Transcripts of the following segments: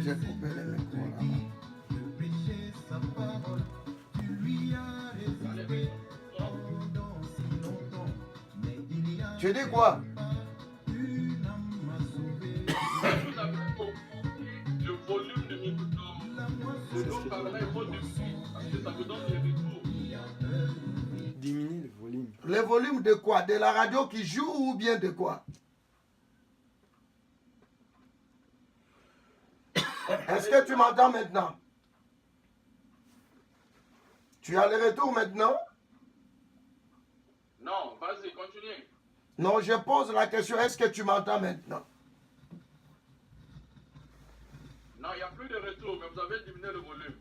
J'ai coupé les micros là-bas. Tu dis quoi? Le volume de micro. Donc, par là, il faut diminuer parce que ça me donne les retours. Diminuer le volume. Le volume de quoi? De la radio qui joue ou bien de quoi? Est-ce que tu m'entends maintenant? Tu as le retour maintenant? Non, vas-y, continue. Non, je pose la question, est-ce que tu m'entends maintenant? Non, il n'y a plus de retour, mais vous avez diminué le volume.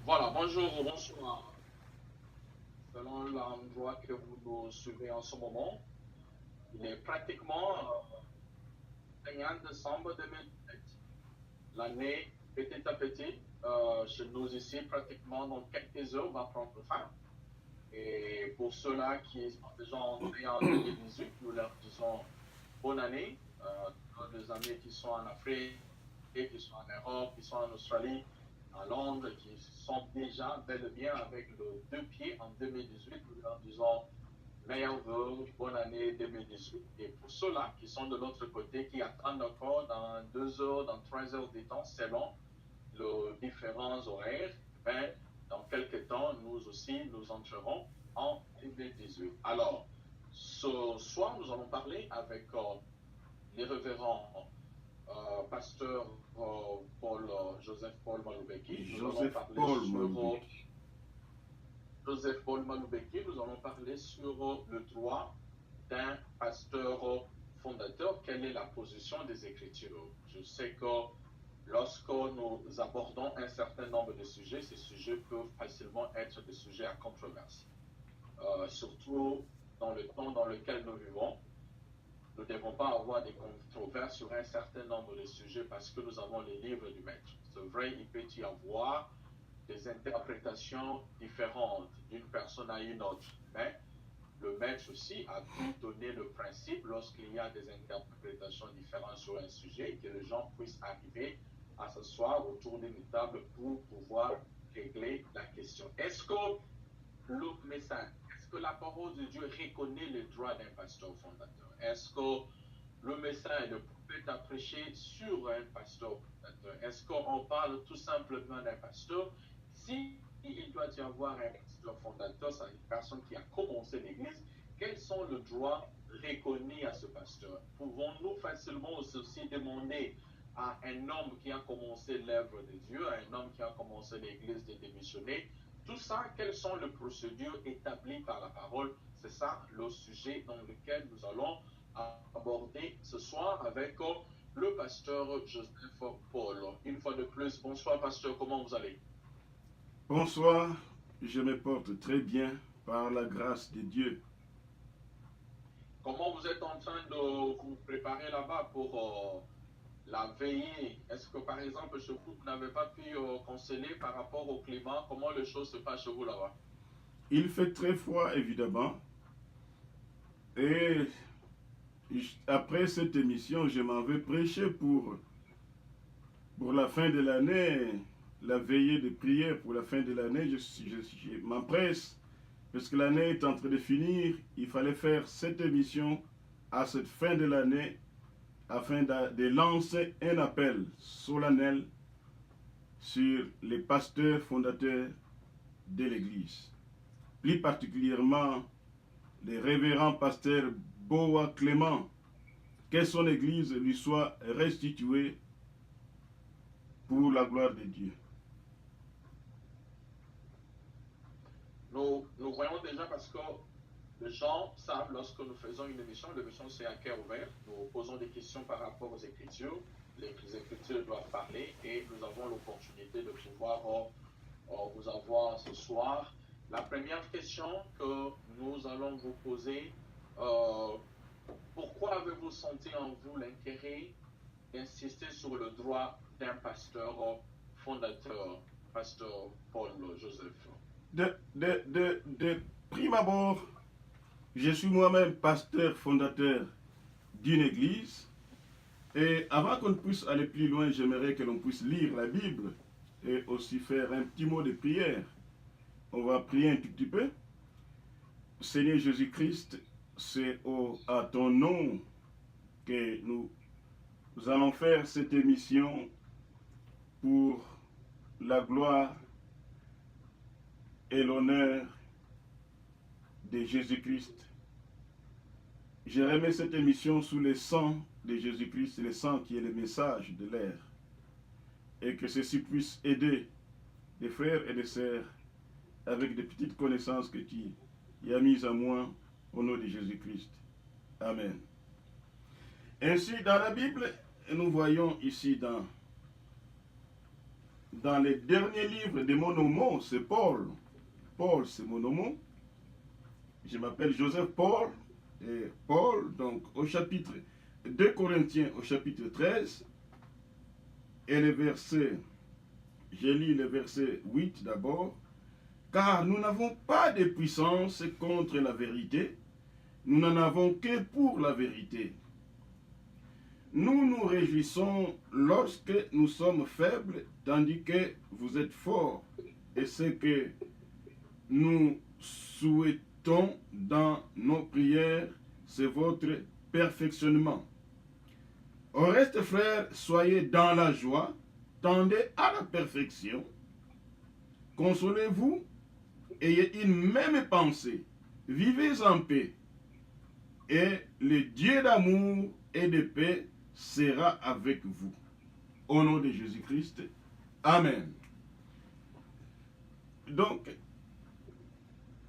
Voilà, bonjour ou bonsoir. Selon l'endroit que vous nous suivez en ce moment, il est pratiquement 31 décembre 2017. L'année, petit à petit, chez nous ici, pratiquement dans quelques heures, va prendre fin. Et pour ceux-là qui sont déjà entrés en 2018, nous leur disons bonne année. Nos amis qui sont en Afrique, qui sont en Europe, qui sont en Australie, à Londres, qui sont déjà bel et bien avec le deux pieds en 2018, nous leur disons meilleurs vœux, bonne année 2018. Et pour ceux-là qui sont de l'autre côté, qui attendent encore dans 2 heures, dans 3 heures de temps, selon les différents horaires, ben, dans quelques temps, nous aussi, nous entrerons en 2018. Alors, ce soir, nous allons parler avec les révérends pasteur Joseph Paul Maloubeki. Nous allons parler sur Joseph Paul Maloubeki. Nous allons parler sur le droit d'un pasteur fondateur. Quelle est la position des Écritures? Je sais que lorsque nous abordons un certain nombre de sujets, ces sujets peuvent facilement être des sujets à controverse. Surtout dans le temps dans lequel nous vivons, nous ne devons pas avoir des controverses sur un certain nombre de sujets parce que nous avons les livres du maître. C'est vrai, il peut y avoir des interprétations différentes d'une personne à une autre, mais le maître aussi a pu donner le principe lorsqu'il y a des interprétations différentes sur un sujet, que les gens puissent arriver à s'asseoir autour d'une table pour pouvoir régler la question. Est-ce que le message, est-ce que la parole de Dieu reconnaît les droits d'un pasteur fondateur? Est-ce que le message peut être prêché sur un pasteur fondateur? Est-ce qu'on parle tout simplement d'un pasteur? Si il doit y avoir un pasteur fondateur, c'est une personne qui a commencé l'Église, quels sont les droits reconnus à ce pasteur? Pouvons-nous facilement aussi demander à un homme qui a commencé l'œuvre de Dieu, à un homme qui a commencé l'Église de démissionner? Tout ça, quelles sont les procédures établies par la parole? C'est ça le sujet dans lequel nous allons aborder ce soir avec le pasteur Joseph Paul. Une fois de plus, bonsoir pasteur, comment vous allez? Bonsoir, je me porte très bien par la grâce de Dieu. Comment vous êtes en train de vous préparer là-bas pour la veillée? Est-ce que par exemple chez vous, vous n'avez pas pu canceller par rapport au climat? Comment les choses se passent chez vous là-bas? Il fait très froid évidemment. Et après cette émission, je m'en vais prêcher pour la fin de l'année, la veillée de prière pour la fin de l'année. Je m'empresse parce que l'année est en train de finir. Il fallait faire cette émission à cette fin de l'année afin de lancer un appel solennel sur les pasteurs fondateurs de l'Église. Plus particulièrement les révérends pasteurs Boa Clément, que son Église lui soit restituée pour la gloire de Dieu. Nous voyons déjà parce que les gens savent, lorsque nous faisons une émission c'est à cœur ouvert. Nous posons des questions par rapport aux Écritures. Les Écritures doivent parler et nous avons l'opportunité de pouvoir vous avoir ce soir. La première question que nous allons vous poser, pourquoi avez-vous senti en vous l'intérêt d'insister sur le droit d'un pasteur fondateur, pasteur Paul Joseph? De prime abord, je suis moi-même pasteur fondateur d'une église. Et avant qu'on puisse aller plus loin, j'aimerais que l'on puisse lire la Bible et aussi faire un petit mot de prière. On va prier un tout petit peu. Seigneur Jésus-Christ, c'est à ton nom que nous allons faire cette émission pour la gloire et l'honneur de Jésus-Christ. J'ai remis cette émission sous le sang de Jésus-Christ, le sang qui est le message de l'air. Et que ceci puisse aider des frères et des sœurs avec des petites connaissances que tu as mises à moi au nom de Jésus-Christ. Amen. Ainsi, dans la Bible, nous voyons ici dans dans les derniers livres de mon nom, c'est Paul. Paul, c'est mon nom. Je m'appelle Joseph Paul. Et Paul, donc au chapitre 2 Corinthiens, au chapitre 13, et le verset, je lis le verset 8 d'abord. Car nous n'avons pas de puissance contre la vérité, nous n'en avons que pour la vérité. Nous nous réjouissons lorsque nous sommes faibles, tandis que vous êtes forts. Et ce que nous souhaitons dans nos prières, c'est votre perfectionnement. Au reste, frères, soyez dans la joie, tendez à la perfection, consolez-vous, ayez une même pensée, vivez en paix, et le Dieu d'amour et de paix sera avec vous. Au nom de Jésus-Christ. Amen. Donc,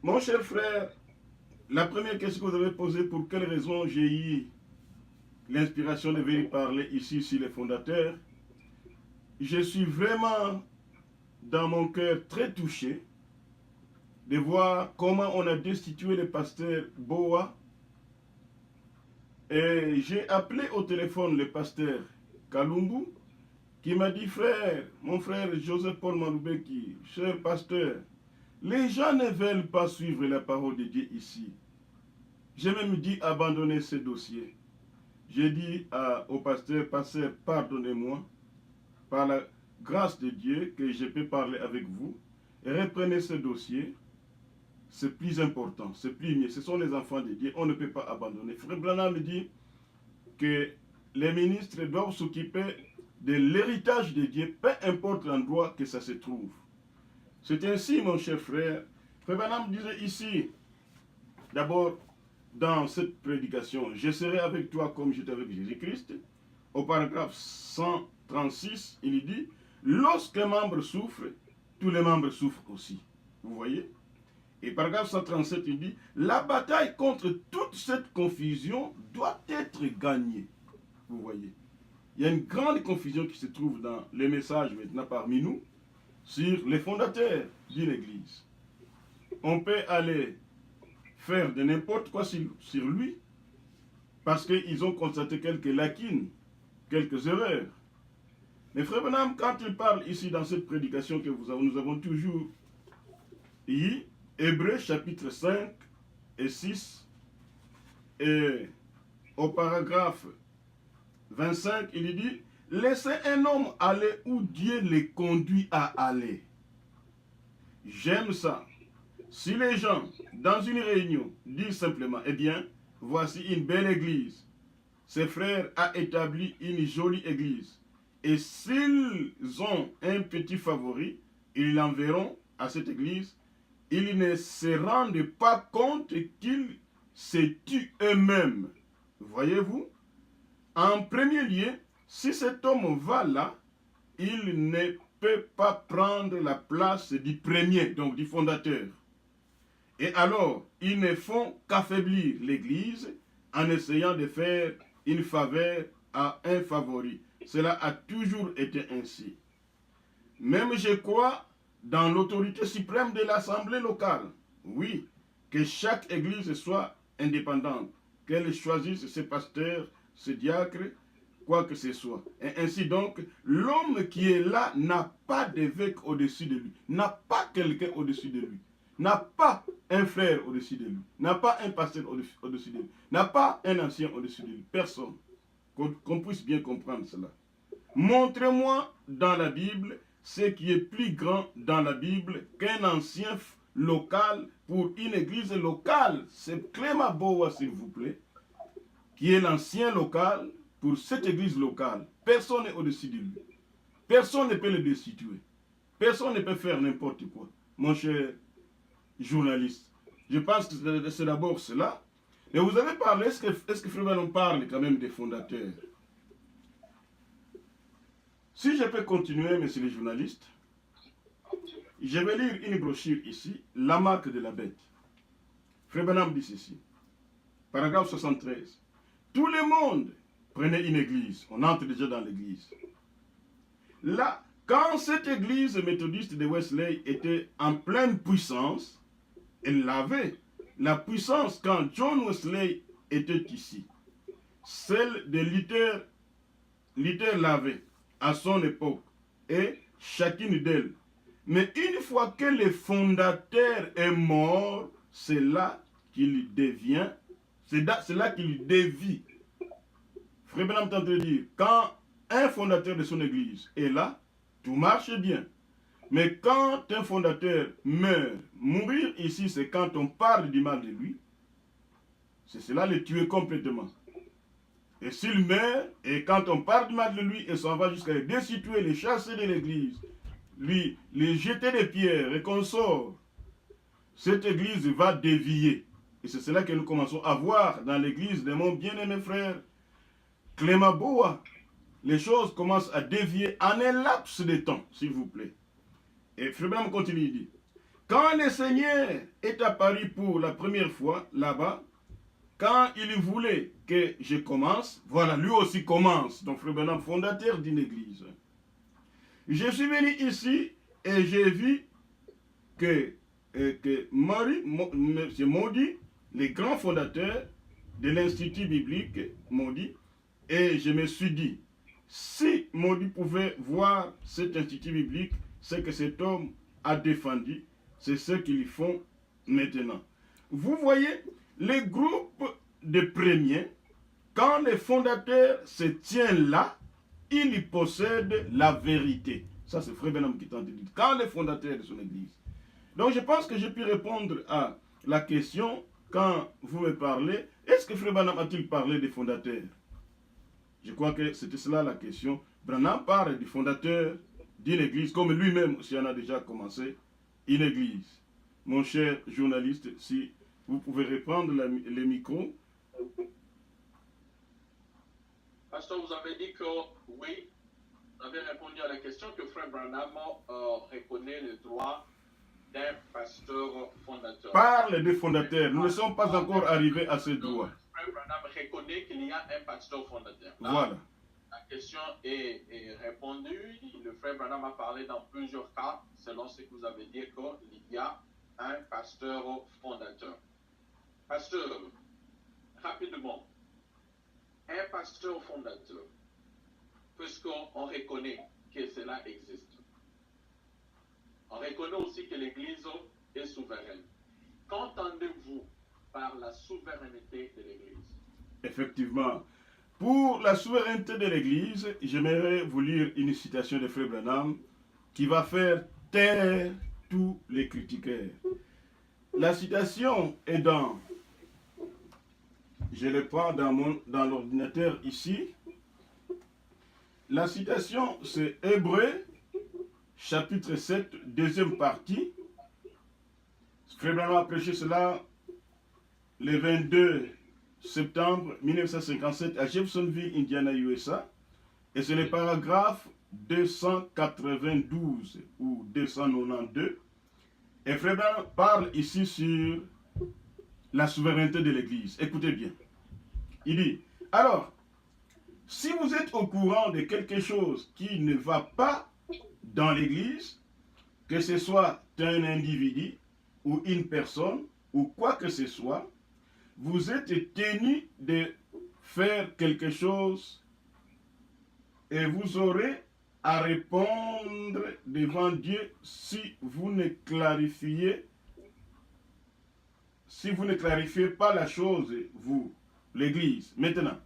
mon cher frère, la première question que vous avez posée, pour quelle raison j'ai eu l'inspiration de venir parler ici sur les fondateurs, je suis vraiment dans mon cœur très touché de voir comment on a destitué le pasteur Boa. Et j'ai appelé au téléphone le pasteur Kalumbu qui m'a dit, frère, mon frère Joseph Paul Maloubeki, cher pasteur, les gens ne veulent pas suivre la parole de Dieu ici. J'ai même dit abandonner ce dossier. J'ai dit au pasteur, pasteur, pardonnez-moi, par la grâce de Dieu, que je peux parler avec vous, et reprenez ce dossier. C'est plus important, c'est plus mieux. Ce sont les enfants de Dieu, on ne peut pas abandonner. Frère Branham me dit que les ministres doivent s'occuper de l'héritage de Dieu, peu importe l'endroit que ça se trouve. C'est ainsi, mon cher frère. Frère Branham disait ici, d'abord, dans cette prédication, je serai avec toi comme j'étais avec Jésus-Christ. Au paragraphe 136, il dit, lorsque un membre souffre, tous les membres souffrent aussi. Vous voyez? Et paragraphe 137, il dit, la bataille contre toute cette confusion doit être gagnée. Vous voyez? Il y a une grande confusion qui se trouve dans les messages maintenant parmi nous sur les fondateurs d'une église. On peut aller faire de n'importe quoi sur lui parce qu'ils ont constaté quelques lacunes, quelques erreurs. Mais frère Branham, quand il parle ici dans cette prédication que nous avons toujours eu, Hébreux chapitre 5 et 6, et au paragraphe 25, il dit, laissez un homme aller où Dieu le conduit à aller. J'aime ça. Si les gens, dans une réunion, disent simplement, eh bien, voici une belle église. Ses frères a établi une jolie église. Et s'ils ont un petit favori, ils l'enverront à cette église. Ils ne se rendent pas compte qu'ils se tuent eux-mêmes. Voyez-vous? En premier lieu, si cet homme va là, il ne peut pas prendre la place du premier, donc du fondateur. Et alors, ils ne font qu'affaiblir l'Église en essayant de faire une faveur à un favori. Cela a toujours été ainsi. Même je crois dans l'autorité suprême de l'Assemblée locale. Oui, que chaque Église soit indépendante, qu'elle choisisse ses pasteurs, ses diacres, quoi que ce soit. Et ainsi donc, l'homme qui est là n'a pas d'évêque au-dessus de lui, n'a pas quelqu'un au-dessus de lui, n'a pas un frère au-dessus de lui, n'a pas un pasteur au-dessus de lui, n'a pas un ancien au-dessus de lui, personne. Qu'on puisse bien comprendre cela. Montrez-moi dans la Bible ce qui est plus grand dans la Bible qu'un ancien local pour une église locale. C'est Clément Boa, s'il vous plaît, qui est l'ancien local pour cette église locale. Personne n'est au-dessus de lui. Personne ne peut le destituer. Personne ne peut faire n'importe quoi. Mon cher journaliste, je pense que c'est d'abord cela. Mais vous avez parlé, est-ce que Frère Branham parle quand même des fondateurs? Si je peux continuer, messieurs les journalistes, je vais lire une brochure ici, La marque de la bête. Frère Branham dit ceci, paragraphe 73. Tout le monde prenait une église, on entre déjà dans l'église. Là, Quand cette église méthodiste de Wesley était en pleine puissance, elle l'avait. La puissance quand John Wesley était ici. Celle de Luther l'avait à son époque. Et chacune d'elles. Mais une fois que le fondateur est mort, c'est là qu'il devient, c'est là qu'il dévie. Frère Branham tente de dire, quand un fondateur de son église est là, tout marche bien. Mais quand un fondateur meurt, mourir ici, c'est quand on parle du mal de lui, c'est cela le tuer complètement. Et s'il meurt, et quand on parle du mal de lui, et s'en va jusqu'à le destituer, le chasser de l'église, lui, les jeter des pierres, et qu'on sort, cette église va dévier. Et c'est cela que nous commençons à voir dans l'église de mon bien-aimé frère Clément Boa. Les choses commencent à dévier en un laps de temps, s'il vous plaît. Et Frère Branham continue, il dit, quand le Seigneur est apparu pour la première fois là-bas, quand il voulait que je commence, voilà, lui aussi commence. Donc Frère Branham, fondateur d'une église. Je suis venu ici et j'ai vu que M. Maudit, le grand fondateur de l'Institut biblique Maudit, et je me suis dit, si Maudit pouvait voir cet institut biblique, c'est que cet homme a défendu, c'est ce qu'ils font maintenant. Vous voyez, les groupes de premiers, quand le fondateur se tient là, il possède la vérité. Ça, c'est Frère Branham qui tente de dire. Quand le fondateur de son église. Donc, je pense que j'ai pu répondre à la question quand vous me parlez. Est-ce que Frère Branham a-t-il parlé des fondateurs? Je crois que c'était cela la question. Branham parle du fondateur d'une église, comme lui-même aussi en a déjà commencé une église. Mon cher journaliste, si vous pouvez reprendre le micro. Pasteur, vous avez dit que oui, vous avez répondu à la question que Frère Branham reconnaît le droit d'un pasteur fondateur. Parle des fondateurs. Nous ne sommes pas encore arrivés à ce droit. Frère Branham reconnaît qu'il y a un pasteur fondateur. Là, voilà. La question est répondue. Le Frère Branham a parlé dans plusieurs cas, selon ce que vous avez dit, qu'il y a un pasteur fondateur. Pasteur, rapidement, un pasteur fondateur, puisqu'on reconnaît que cela existe. On reconnaît aussi que l'Église est souveraine. Qu'entendez-vous par la souveraineté de l'Église? Effectivement. Pour la souveraineté de l'Église, j'aimerais vous lire une citation de Frère Branham qui va faire taire tous les critiqueurs. La citation est dans... Je le prends dans l'ordinateur ici. La citation, c'est Hébreux, chapitre 7, deuxième partie. Frère Branham a prêché cela le 22 septembre 1957 à Jeffersonville, Indiana, USA. Et c'est le paragraphe 292 ou 292. Et Frère Branham parle ici sur la souveraineté de l'Église. Écoutez bien. Il dit, alors, si vous êtes au courant de quelque chose qui ne va pas dans l'Église, que ce soit un individu ou une personne ou quoi que ce soit, vous êtes tenu de faire quelque chose et vous aurez à répondre devant Dieu si vous ne clarifiez pas la chose, vous, l'Église. Maintenant,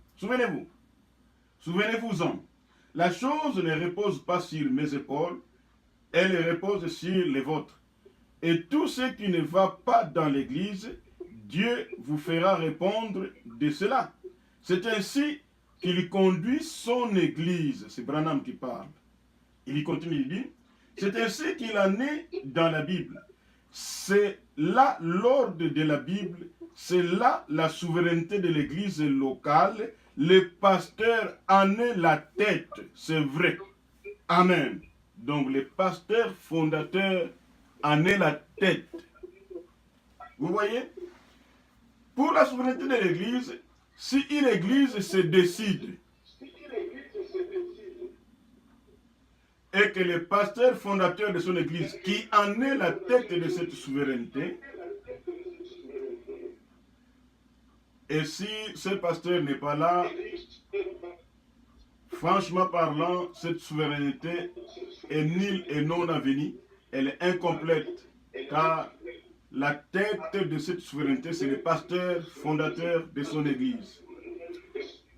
souvenez-vous-en, la chose ne repose pas sur mes épaules, elle repose sur les vôtres. Et tout ce qui ne va pas dans l'Église, Dieu vous fera répondre de cela. C'est ainsi qu'il conduit son Église. C'est Branham qui parle. Il continue, il dit, c'est ainsi qu'il en est dans la Bible. C'est là l'ordre de la Bible, c'est là la souveraineté de l'Église locale. Le pasteur en est la tête, c'est vrai. Amen. Donc le pasteur fondateur en est la tête. Vous voyez? Pour la souveraineté de l'Église, si une Église se décide et que le pasteur fondateur de son église, qui en est la tête de cette souveraineté, et si ce pasteur n'est pas là, franchement parlant, cette souveraineté est nulle et non avenue, elle est incomplète, car la tête de cette souveraineté, c'est le pasteur fondateur de son église.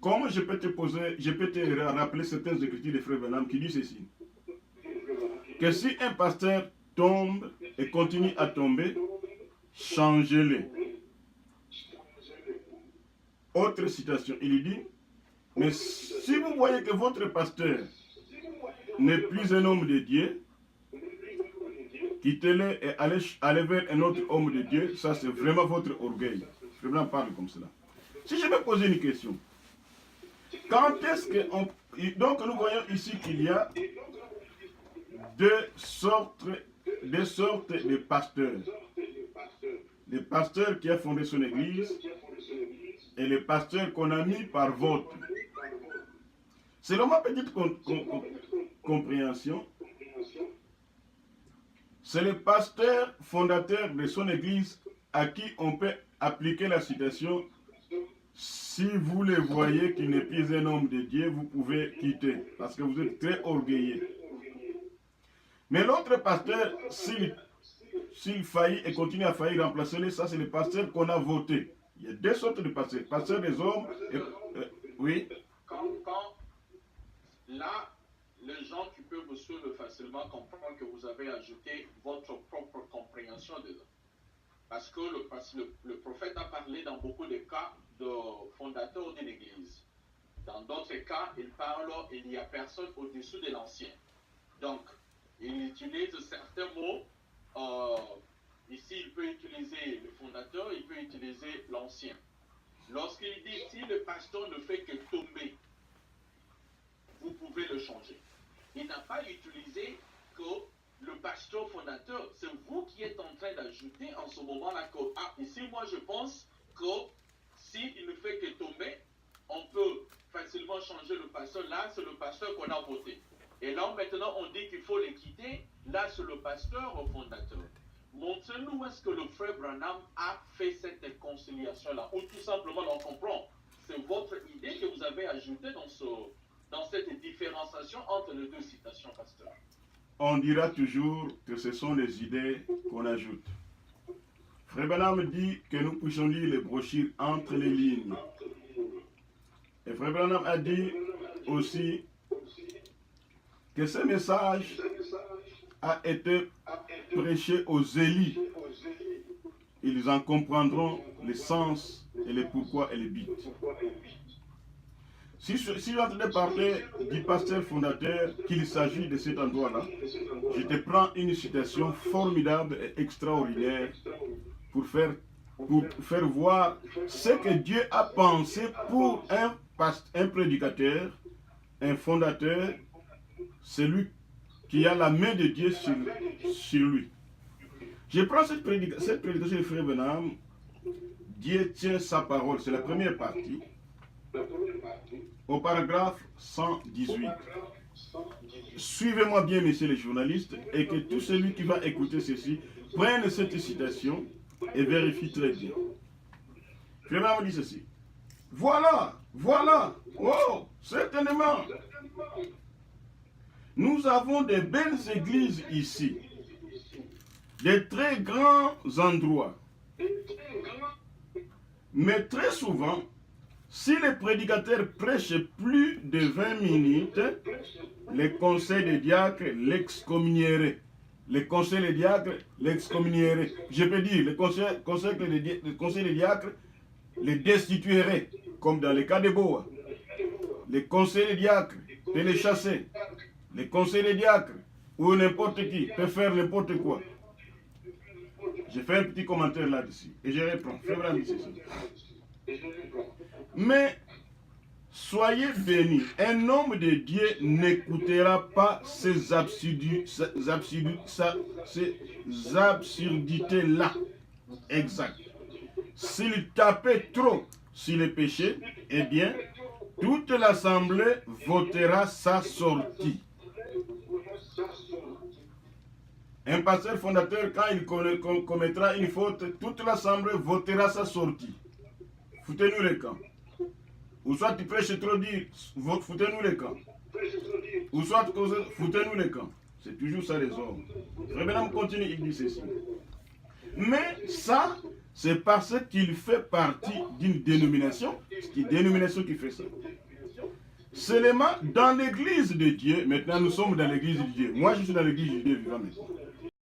Comment je peux te rappeler certaines écritures de Frère Branham qui disent ceci, que si un pasteur tombe et continue à tomber, changez-le. Autre citation, il dit, mais si vous voyez que votre pasteur n'est plus un homme de Dieu, quittez-le et allez vers un autre homme de Dieu, ça c'est vraiment votre orgueil. Je vais en parler comme cela. Si je vais poser une question, quand est-ce que donc nous voyons ici qu'il y a deux sortes de pasteurs. Le pasteur qui a fondé son église et le pasteur qu'on a mis par vote. Selon ma petite compréhension, c'est le pasteur fondateur de son église à qui on peut appliquer la citation « Si vous le voyez qu'il n'est plus un homme de Dieu, vous pouvez quitter, parce que vous êtes très orgueilleux. » Mais l'autre pasteur, s'il faillit et continue à faillir, remplacer-le, ça c'est le pasteur qu'on a voté. Il y a deux sortes de pasteurs. Pasteur des hommes, oui. Là, les gens qui peuvent vous suivre facilement comprennent que vous avez ajouté votre propre compréhension dedans. Parce que le prophète a parlé dans beaucoup de cas de fondateur d'une église. Dans d'autres cas, il parle, il n'y a personne au-dessus de l'ancien. Donc, il utilise certains mots. Ici, il peut utiliser le fondateur, il peut utiliser l'ancien. Lorsqu'il dit, si le pasteur ne fait que tomber, vous pouvez le changer. Il n'a pas utilisé que le pasteur fondateur, c'est vous qui êtes en train d'ajouter en ce moment-là que, ici, moi, je pense que s'il ne fait que tomber, on peut facilement changer le pasteur. Là, c'est le pasteur qu'on a voté. Et là, maintenant, on dit qu'il faut les quitter. Là, c'est le pasteur fondateur. Montrez-nous où est-ce que le frère Branham a fait cette conciliation-là. Ou tout simplement, on comprend. C'est votre idée que vous avez ajoutée dans cette différenciation entre les deux citations, pasteur. On dira toujours que ce sont les idées qu'on ajoute. Frère Branham dit que nous puissions lire les brochures entre les lignes. Et Frère Branham a dit aussi que ce message a été prêché aux élites. Ils en comprendront le sens et le pourquoi et le but. Si j'entendais parler du pasteur fondateur, qu'il s'agit de cet endroit-là, je te prends une citation formidable et extraordinaire pour faire voir ce que Dieu a pensé pour un prédicateur, un fondateur, celui qui a la main de Dieu sur lui. Je prends cette prédication de Frère Branham. Dieu tient sa parole, c'est la première partie. Au paragraphe 118. Suivez-moi bien, messieurs les journalistes, et que tout celui qui va écouter ceci prenne cette citation et vérifie très bien. Frère Branham dit ceci. Voilà, oh, certainement. Nous avons de belles églises ici, de très grands endroits. Mais très souvent, si le prédicateur prêche plus de 20 minutes, le conseil des diacres l'excommunierait. Le conseil des diacres l'excommunierait. Je peux dire, le conseil des diacres les destituerait, comme dans le cas de Boa. Le conseil des diacres peut les chasser. Le conseil des diacres, ou n'importe qui, peut faire n'importe quoi. J'ai fait un petit commentaire là-dessus. Et je reprends. Mais soyez bénis. Un homme de Dieu n'écoutera pas ces absurdités-là. Exact. S'il tapait trop sur les péchés, eh bien, toute l'assemblée votera sa sortie. Un pasteur fondateur, quand il commettra une faute, toute l'assemblée votera sa sortie. Foutez-nous les camps. Ou soit tu prêches trop dire, foutez-nous les camps. Ou soit foutez-nous les camps. C'est toujours ça les hommes. Revenons continue, il dit ceci. Mais ça, c'est parce qu'il fait partie d'une dénomination. C'est une dénomination qui fait ça. Seulement dans l'église de Dieu, maintenant nous sommes dans l'église de Dieu. Moi je suis dans l'église de Dieu vivant maintenant.